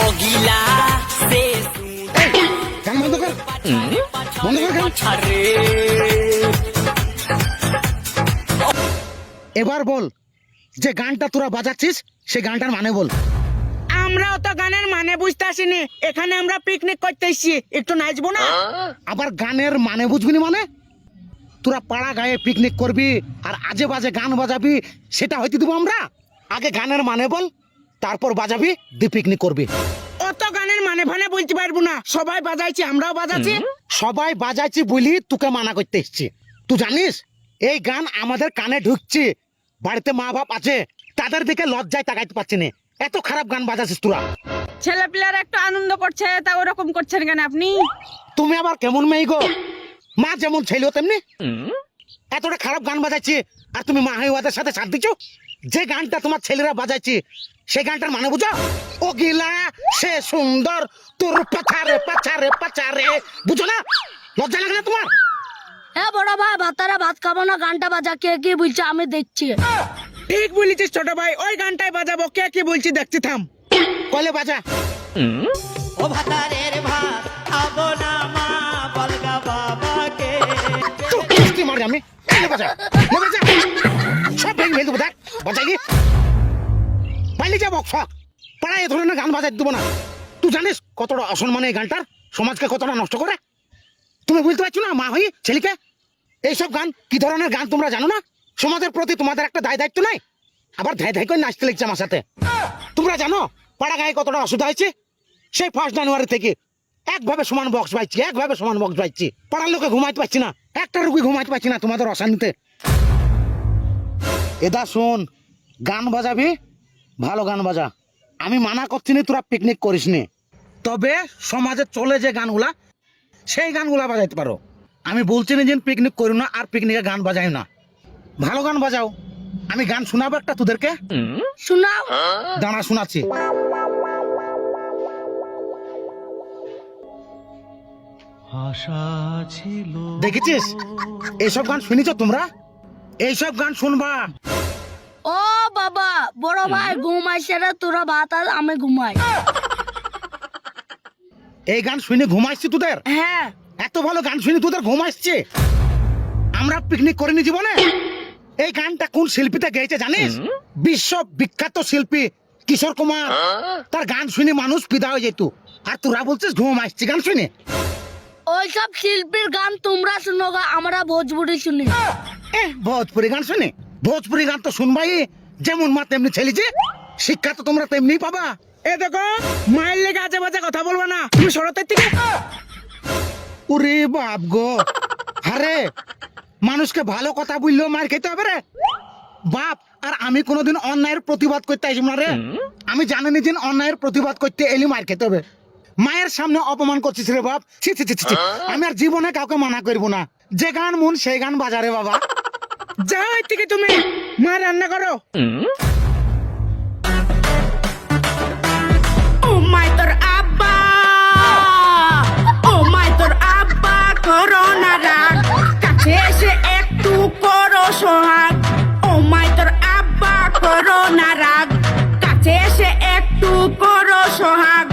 ওগিলা সে গান বন্ধ কর, বন্ধ কর গান। ছাড়ে এবার বল যে গানটা তোরা বাজাচ্ছিস সেই গানটার মানে বল। আমরাও তো গানের মানে বুঝতে আসিনি, এখানে আমরা পিকনিক করতে এসেছি, একটু নাচবো না? আবার গানের মানে বুঝবি না মানে? তোরা পাড়া গায়ে পিকনিক করবি আর আজে বাজে গান বাজাবি, সেটা হইতে দেবো আমরা? আগে গানের মানে বল, তারপর বাজাবি দি পিকনিক করবি। অত গানের মানে ভানে বলতে পারবো না, সবাই বাজাইছি আমরাও বাজাচ্ছি। সবাই বাজাইছি বলি তোকে মানা করতে এসছি। তুই জানিস এই গান আমাদের কানে ঢুকছে, বাড়িতে মা বাপ আছে, তাদের দিকে লজ্জায় তাকাইতে পারছি না, এত খারাপ গান বাজাচ্ছিস তোরা। ছেলে পিলার একটু আনন্দ করছে তা ওরকম করছেন কেন আপনি? তুমি আবার কেমন মেয়ে গো? মা যেমন ছিল তেমনি এতটা খারাপ গান বাজাচ্ছি আর তুমি মা হয়ে ওদের সাথে সাথ দিচ্ছ। যে গানটা তোমার ছেলেরা বাজাচ্ছি সেই গানটার মানে বুঝো? ও গিলা সে সুন্দর তোর পাছারে পাছারে পাছারে, বুঝো না? লজ্জা লাগে না তোমার? হ্যাঁ বড় ভাই, ভাতারা ভাত খাবো না, গানটা বাজা। কে কি বলছে আমি দেখছি। ঠিক বলেছিস ছোট ভাই, ওই গানটাই বাজাবো। কে কি বলছি দেখছি, থাম। কলে বাজা। ও ভাতারের ভাত আবো না মা বলগা বাবাকে তোর কিস্তি মারি আমি। কলে বাজা, লে বাজা। সব ভেঙে ফেলতে দেখ, বাজাইলি পাইলে যাবো সব পাড়ায় এ ধরনের গান বাজাই দেবো না। তুই জানিস কতটা অসম্মান এই গানটার, সমাজকে কতটা নষ্ট করে? তুমি বুঝতে পারছো না মা হই ছেলেকে? এইসব গান কি ধরনের গান তোমরা জানো না? সমাজের প্রতি তোমাদের একটা দায় দায়িত্ব নাই, আবার ধাই ধাই করে নাচতে লিখছে আমার সাথে। তোমরা জানো পাড়া গায়ে কতটা অসুবিধা হয়েছে? সেই 1 জানুয়ারি থেকে একভাবে সমান বক্স পাইছি, একভাবে সমান বক্স পাইছি, পাড়ার লোকে ঘুমাইতে পারছি না, একটা রুগী ঘুমাইতে পারছি না তোমাদের অশান্তিতে। এদা শোন, গান বাজাবি ভালো গান বাজা, আমি মানা করছি না তোরা পিকনিক করিস নি, তবে সমাজে চলে যে গানগুলা সেই গানগুলা বাজাইতে পারো। আমি বলছি না যে পিকনিক করি না আর পিকনিকে গান বাজাই না, ভালো গান বাজাও। আমি গান শোনাবো একটা তোদেরকে, শোনাও। দাঁড়া শোনাচ্ছি। দেখেছিস এইসব গান শুনেছ তোমরা? এইসব গান শুনবা। ও বাবা, বড় ভাই ঘুমাইছে রে, তোরা ভাত আর আমি ঘুমাই। এই গান শুনে ঘুমাইছি তোদের? হ্যাঁ। এত ভালো গান শুনে তোদের ঘুম আসছে? আমরা পিকনিক করিনি জীবনে। এই গানটা কোন শিল্পীটা গেয়েছে জানিস? বিশ্ব বিখ্যাত শিল্পী কিশোর কুমার। তার গান শুনে মানুষ ফিদা হয়ে যেত, আর তোরা বলছিস ঘুম আসছে গান শুনে? ওইসব শিল্পীর গান তোমরা শুনো গা, আমরা ভোজপুরি শুনি। ভোজপুরি গান শুনে? ভোজপুরি গান তো শুনবাই, যেমন মা তেমনি ছেলে, যে শিক্ষা তো তোমরা তেমনি পাবা। এ দেখো, মায়ের লেগে আজে বাজে কথা বলবো না, তুমি সরতের থেকে। ওরে বাপ গো, আরে মানুষকে ভালো কথা বললেও মার খেতে হবে রে বাপ। আর আমি কোনোদিন অন্যায়ের প্রতিবাদ করতে আসবো না রে। আমি জানি যে অন্যায়ের প্রতিবাদ করতে এলে মার খেতে হবে। মায়ের সামনে অপমান করছিস রে বাপ, ছি ছি ছি ছি। আমি আর জীবনে কাউকে মানা করবো না, যে গান মন সেই গান বাজারে বাবা। যাও এর থেকে, তুমি মা রান্না করো। ও মাই তোর আব্বা, ও মাই তোর আব্বা করো না রাগ, কাছে এসে একটু করো সোহাগ। ও মাই তোর আব্বা করো না রাগ, কাছে এসে একটু করো সোহাগ।